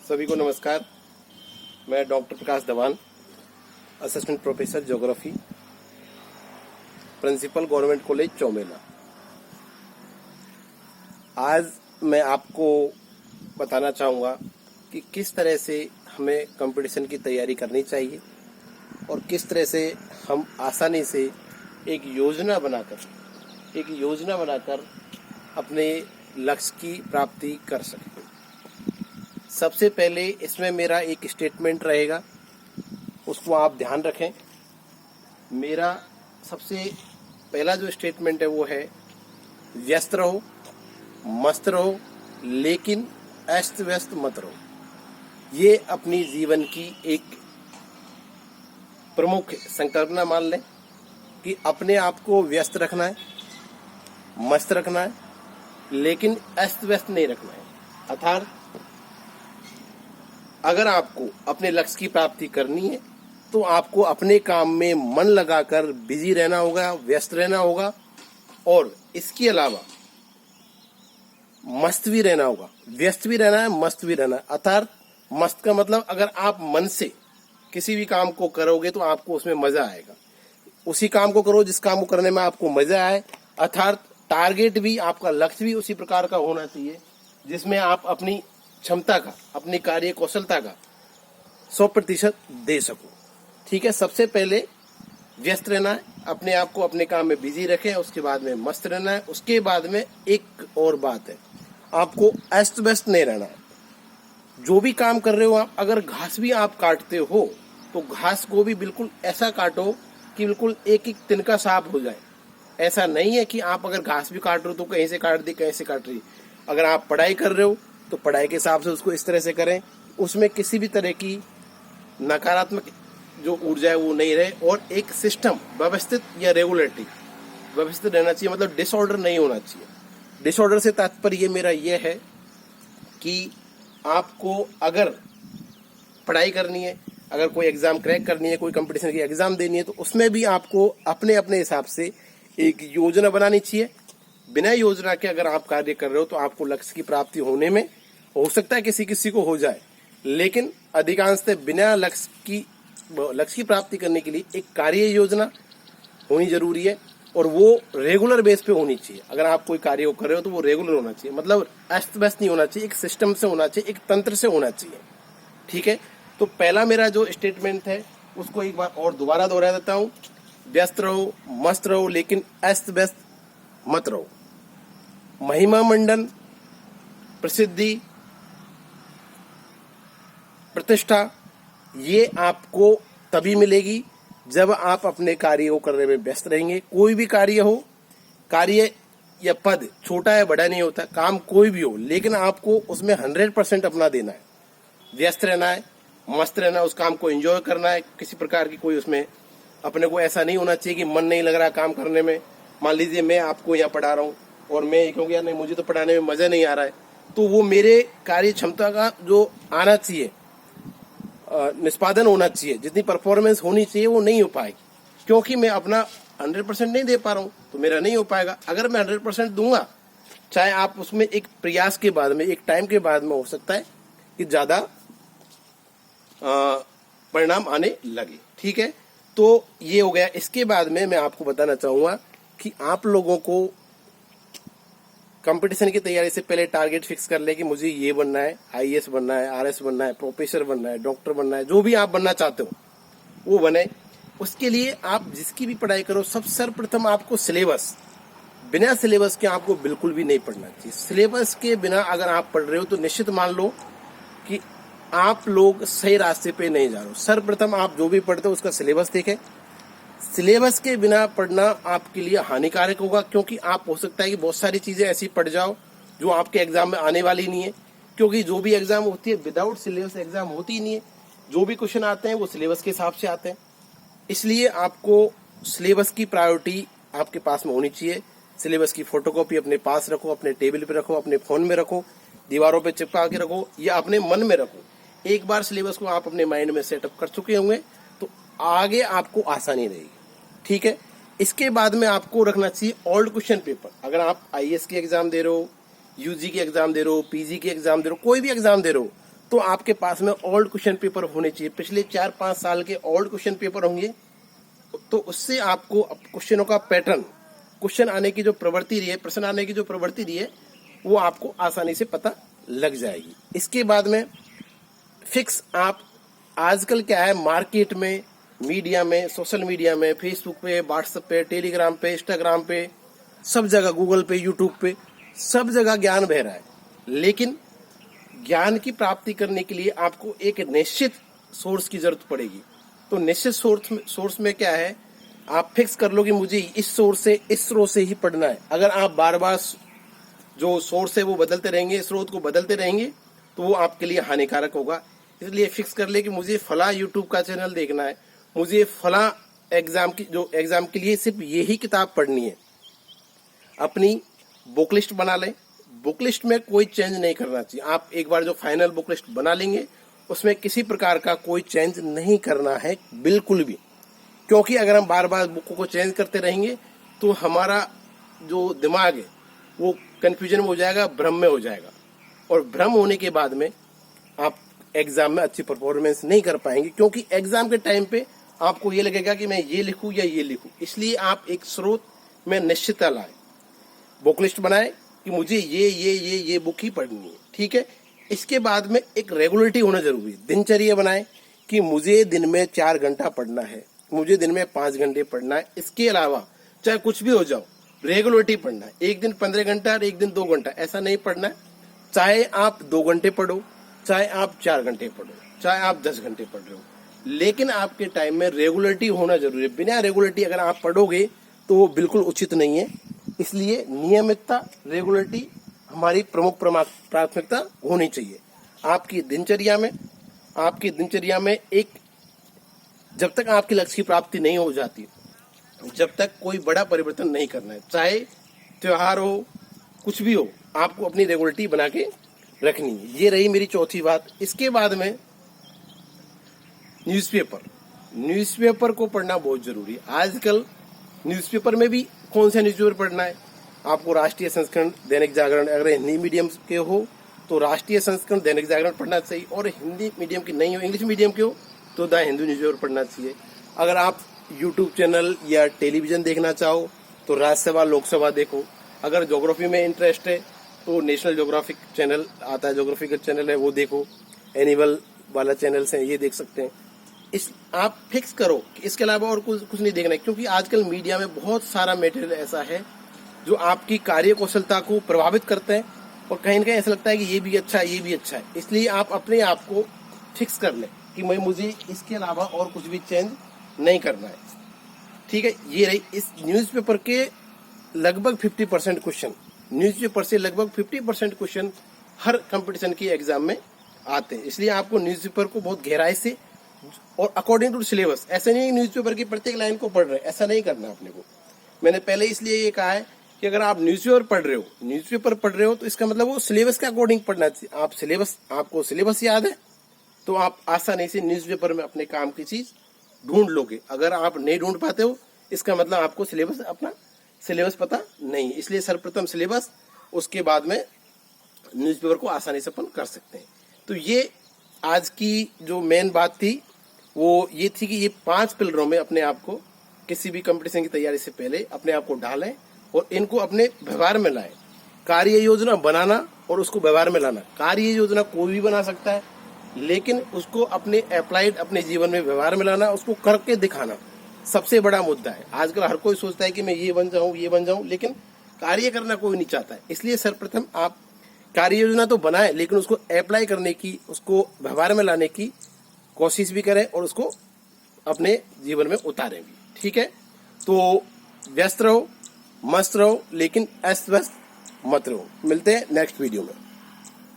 सभी को नमस्कार। मैं doctor Prakash Dawan, assistant professor geography, principal government college Chaumela. आज मैं आपको बताना चाहूँगा कि किस तरह से हमें कंपटीशन की तैयारी करनी चाहिए और किस तरह से हम आसानी से एक योजना बनाकर अपने लक्ष्य की प्राप्ति कर सकें। सबसे पहले इसमें मेरा एक स्टेटमेंट रहेगा, उसको आप ध्यान रखें। मेरा सबसे पहला जो स्टेटमेंट है वो है, व्यस्त रहो, मस्त रहो, लेकिन अस्त व्यस्त मत रहो। ये अपनी जीवन की एक प्रमुख संकल्पना मान लें कि अपने आप को व्यस्त रखना है, मस्त रखना है, लेकिन अस्त व्यस्त नहीं रखना है। अर्थात अगर आपको अपने लक्ष्य की प्राप्ति करनी है तो आपको अपने काम में मन लगाकर बिजी रहना होगा, व्यस्त रहना होगा, और इसके अलावा मस्त भी रहना होगा। व्यस्त भी रहना है, मस्त भी रहना है। अर्थात मस्त का मतलब, अगर आप मन से किसी भी काम को करोगे तो आपको उसमें मजा आएगा। उसी काम को करो जिस काम को करने में आपको मजा आए। अर्थात टारगेट भी, आपका लक्ष्य भी उसी प्रकार का होना चाहिए जिसमें आप अपनी क्षमता का, अपनी कार्य कौशलता का 100% दे सको। ठीक है, सबसे पहले व्यस्त रहना है, अपने आप को अपने काम में बिजी रखें। उसके बाद में मस्त रहना है। उसके बाद में एक और बात है, आपको अस्त व्यस्त नहीं रहना है। जो भी काम कर रहे हो आप, अगर घास भी आप काटते हो तो घास को भी बिल्कुल ऐसा काटो कि बिल्कुल एक एक तिनका साफ हो जाए। ऐसा नहीं है कि आप अगर घास भी काट रहे हो तो कहीं से काट दी, कहीं से काट रही। अगर आप पढ़ाई कर रहे हो तो पढ़ाई के हिसाब से उसको इस तरह से करें, उसमें किसी भी तरह की नकारात्मक जो ऊर्जा है वो नहीं रहे, और एक सिस्टम व्यवस्थित या रेगुलेटरी व्यवस्थित रहना चाहिए। मतलब डिसऑर्डर नहीं होना चाहिए। डिसऑर्डर से तात्पर्य मेरा यह है कि आपको अगर पढ़ाई करनी है, अगर कोई एग्जाम क्रैक करनी है, कोई कंपटीशन की एग्जाम देनी है, तो उसमें भी आपको अपने अपने हिसाब से एक योजना बनानी चाहिए। बिना योजना के अगर आप कार्य कर रहे हो तो आपको लक्ष्य की प्राप्ति होने में, हो सकता है किसी किसी को हो जाए, लेकिन अधिकांशतः बिना लक्ष्य की प्राप्ति करने के लिए एक कार्य योजना होनी जरूरी है, और वो रेगुलर बेस पे होनी चाहिए। अगर आप कोई कार्य को कर रहे हो तो वो रेगुलर होना चाहिए। मतलब अस्त व्यस्त नहीं होना चाहिए, एक सिस्टम से होना चाहिए, एक तंत्र से होना चाहिए। ठीक है, तो पहला मेरा जो स्टेटमेंट है उसको एक बार और दोबारा दोहरा देता हूँ। व्यस्त रहो, मस्त रहो, लेकिन अस्त व्यस्त मत रहो। महिमा मंडन, प्रसिद्धि, प्रतिष्ठा, ये आपको तभी मिलेगी जब आप अपने कार्य को करने में व्यस्त रहेंगे। कोई भी कार्य हो, कार्य या पद छोटा या बड़ा नहीं होता, काम कोई भी हो, लेकिन आपको उसमें 100% अपना देना है। व्यस्त रहना है, मस्त रहना है, उस काम को एंजॉय करना है। किसी प्रकार की कोई उसमें अपने को ऐसा नहीं होना चाहिए कि मन नहीं लग रहा काम करने में। मान लीजिए मैं आपको यहाँ पढ़ा रहा हूँ और मैं ये कहूँगा यार नहीं, मुझे तो पढ़ाने में मजा नहीं आ रहा है, तो वो मेरे कार्य क्षमता का जो आना चाहिए, निष्पादन होना चाहिए, जितनी परफॉर्मेंस होनी चाहिए वो नहीं हो पाएगी, क्योंकि मैं अपना 100% नहीं दे पा रहा हूँ, तो मेरा नहीं हो पाएगा। अगर मैं 100% दूंगा, चाहे आप उसमें एक प्रयास के बाद में, एक टाइम के बाद में हो सकता है कि ज्यादा परिणाम आने लगे। ठीक है, तो ये हो गया। इसके बाद में मैं आपको बताना चाहूंगा कि आप लोगों को कंपटीशन की तैयारी से पहले टारगेट फिक्स कर ले कि मुझे ये बनना है, आईएएस बनना है, आरएस बनना है, प्रोफेसर बनना है, डॉक्टर बनना है, जो भी आप बनना चाहते हो वो बने। उसके लिए आप जिसकी भी पढ़ाई करो, सब सर्वप्रथम आपको सिलेबस, बिना सिलेबस के आपको बिल्कुल भी नहीं पढ़ना चाहिए। सिलेबस के बिना अगर आप पढ़ रहे हो तो निश्चित मान लो कि आप लोग सही रास्ते पे नहीं जा रहे हो। सर्वप्रथम आप जो भी पढ़ते हो उसका सिलेबस देखें। सिलेबस के बिना पढ़ना आपके लिए हानिकारक होगा, क्योंकि आप, हो सकता है कि बहुत सारी चीजें ऐसी पढ़ जाओ जो आपके एग्जाम में आने वाली नहीं है, क्योंकि जो भी एग्जाम होती है विदाउट सिलेबस एग्जाम होती ही नहीं है। जो भी क्वेश्चन आते हैं वो सिलेबस के हिसाब से आते हैं। इसलिए आपको सिलेबस की प्रायोरिटी आपके पास में होनी चाहिए। सिलेबस की फोटोकॉपी अपने पास रखो, अपने टेबल पे रखो, अपने फोन में रखो, दीवारों पे चिपका के रखो, या अपने मन में रखो। एक बार सिलेबस को आप अपने माइंड में सेटअप कर चुके होंगे तो आगे आपको आसानी रहेगी। ठीक है, इसके बाद में आपको रखना चाहिए ओल्ड क्वेश्चन पेपर। अगर आप आईएएस की एग्जाम दे रहे हो, यूजी की एग्जाम दे रहे हो, पीजी की एग्जाम दे रहे हो, कोई भी एग्जाम दे रहे हो, तो आपके पास में ओल्ड क्वेश्चन पेपर होने चाहिए, पिछले 4-5 साल के ओल्ड क्वेश्चन पेपर होंगे, तो उससे आपको क्वेश्चनों का पैटर्न, क्वेश्चन आने की जो प्रवृत्ति रही है, प्रश्न आने की जो प्रवृत्ति रही है, वो आपको आसानी से पता लग जाएगी। इसके बाद में फिक्स आप आजकल क्या है मार्केट में, मीडिया में, सोशल मीडिया में, फेसबुक पे, व्हाट्सएप पे, टेलीग्राम पे, इंस्टाग्राम पे, सब जगह, गूगल पे, यूट्यूब पे, सब जगह ज्ञान बह रहा है। लेकिन ज्ञान की प्राप्ति करने के लिए आपको एक निश्चित सोर्स की जरूरत पड़ेगी। तो निश्चित सोर्स में क्या है, आप फिक्स कर लो कि मुझे इस सोर्स से, इस स्रोत से ही पढ़ना है। अगर आप बार बार जो सोर्स है वो बदलते रहेंगे, स्रोत को बदलते रहेंगे, तो वो आपके लिए हानिकारक होगा। इसलिए फिक्स कर ले कि मुझे फला यूट्यूब का चैनल देखना है, मुझे फला एग्जाम के लिए सिर्फ यही किताब पढ़नी है। अपनी बुक लिस्ट बना लें, बुक लिस्ट में कोई चेंज नहीं करना चाहिए। आप एक बार जो फाइनल बुक लिस्ट बना लेंगे, उसमें किसी प्रकार का कोई चेंज नहीं करना है बिल्कुल भी, क्योंकि अगर हम बार बार बुक को चेंज करते रहेंगे तो हमारा जो दिमाग है वो कंफ्यूजन में हो जाएगा, भ्रम में हो जाएगा, और भ्रम होने के बाद में आप एग्जाम में अच्छी परफॉर्मेंस नहीं कर पाएंगे, क्योंकि एग्जाम के टाइम पे आपको ये लगेगा कि मैं ये लिखूं या ये लिखूं। इसलिए आप एक स्रोत में निश्चितता लाएं, बुक लिस्ट बनाएं कि मुझे ये बुक ही पढ़नी है, ठीक है। इसके बाद में एक रेगुलरिटी होना जरूरी है। दिनचर्या बनाएं कि मुझे दिन में 4 घंटा पढ़ना है, मुझे दिन में 5 घंटे पढ़ना है। इसके अलावा चाहे कुछ भी हो जाओ, रेगुलरिटी पढ़ना है। एक दिन 15 घंटा और एक दिन 2 घंटा ऐसा नहीं पढ़ना है। चाहे आप 2 घंटे पढ़ो, चाहे आप 4 घंटे पढ़ो, चाहे आप 10 घंटे पढ़ रहे हो, लेकिन आपके टाइम में रेगुलरिटी होना जरूरी है। बिना रेगुलरिटी अगर आप पढ़ोगे तो वो बिल्कुल उचित नहीं है। इसलिए नियमितता, रेगुलरिटी हमारी प्रमुख प्राथमिकता होनी चाहिए आपकी दिनचर्या में। एक जब तक आपकी लक्ष्य की प्राप्ति नहीं हो जाती, जब तक कोई बड़ा परिवर्तन नहीं करना है, चाहे त्योहार हो, कुछ भी हो, आपको अपनी रेगुलरिटी बना के रखनी है। ये रही मेरी चौथी बात। इसके बाद में न्यूज़पेपर को पढ़ना बहुत जरूरी है। आजकल न्यूज़पेपर में भी कौन सा न्यूज़पेपर पढ़ना है, आपको राष्ट्रीय संस्करण, दैनिक जागरण, अगर हिंदी मीडियम के हो तो राष्ट्रीय संस्करण, दैनिक जागरण पढ़ना चाहिए, और हिंदी मीडियम की नहीं हो, इंग्लिश मीडियम के हो तो द हिंदू न्यूज़पेपर पढ़ना चाहिए। अगर आप यूट्यूब चैनल या टेलीविजन देखना चाहो तो राज्यसभा, लोकसभा देखो। अगर ज्योग्राफी में इंटरेस्ट है तो नेशनल ज्योग्राफिक चैनल आता है, ज्योग्राफिकल चैनल है, वो देखो। एनिमल वाला चैनल्स हैं, ये देख सकते हैं। आप फिक्स करो कि इसके अलावा और कुछ नहीं देखना है, क्योंकि आजकल मीडिया में बहुत सारा मटेरियल ऐसा है जो आपकी कार्य कौशलता को प्रभावित करते हैं, और कहीं ना कहीं ऐसा लगता है कि ये भी अच्छा है, ये भी अच्छा है। इसलिए आप अपने आप को फिक्स कर लें कि मुझे इसके अलावा और कुछ भी चेंज नहीं करना है, ठीक है। ये रही इस न्यूज़पेपर के लगभग 50% क्वेश्चन, न्यूज़पेपर से लगभग 50% क्वेश्चन हर कंपटीशन की एग्जाम में आते हैं। इसलिए आपको न्यूज़पेपर को बहुत गहराई से और अकॉर्डिंग टू सिलेबस, ऐसे नहीं न्यूज़पेपर की प्रत्येक लाइन को पढ़ रहे हैं, ऐसा नहीं करना अपने को। मैंने पहले इसलिए ये कहा है कि अगर आप न्यूज़पेपर पढ़ रहे हो तो इसका मतलब वो सिलेबस के अकॉर्डिंग पढ़ना चाहिए। आपको सिलेबस याद है तो आप आसानी से न्यूज़पेपर में अपने काम की चीज ढूंढ लोगे। अगर आप नहीं ढूंढ पाते हो, इसका मतलब आपको अपना सिलेबस पता नहीं। इसलिए सर्वप्रथम सिलेबस, उसके बाद में न्यूज़पेपर को आसानी से अपन कर सकते हैं। तो ये आज की जो मेन बात थी वो ये थी कि ये 5 पिलरों में अपने आप को किसी भी कंपटीशन की तैयारी से पहले अपने आप को ढालें और इनको अपने व्यवहार में लाएं। कार्य योजना बनाना और उसको व्यवहार में लाना। कार्य योजना कोई भी बना सकता है, लेकिन उसको अपने अप्लाइड अपने जीवन में व्यवहार में लाना, उसको करके दिखाना सबसे बड़ा मुद्दा है। आजकल हर कोई सोचता है कि मैं ये बन जाऊं, लेकिन कार्य करना कोई नहीं चाहता है। इसलिए सर्वप्रथम आप कार्य योजना तो बनाएं, लेकिन उसको अप्लाई करने की, उसको व्यवहार में लाने की कोशिश भी करें और उसको अपने जीवन में उतारें भी, ठीक है। तो व्यस्त रहो, मस्त रहो, लेकिन अस्त व्यस्त मत रहो। मिलते हैं नेक्स्ट वीडियो में।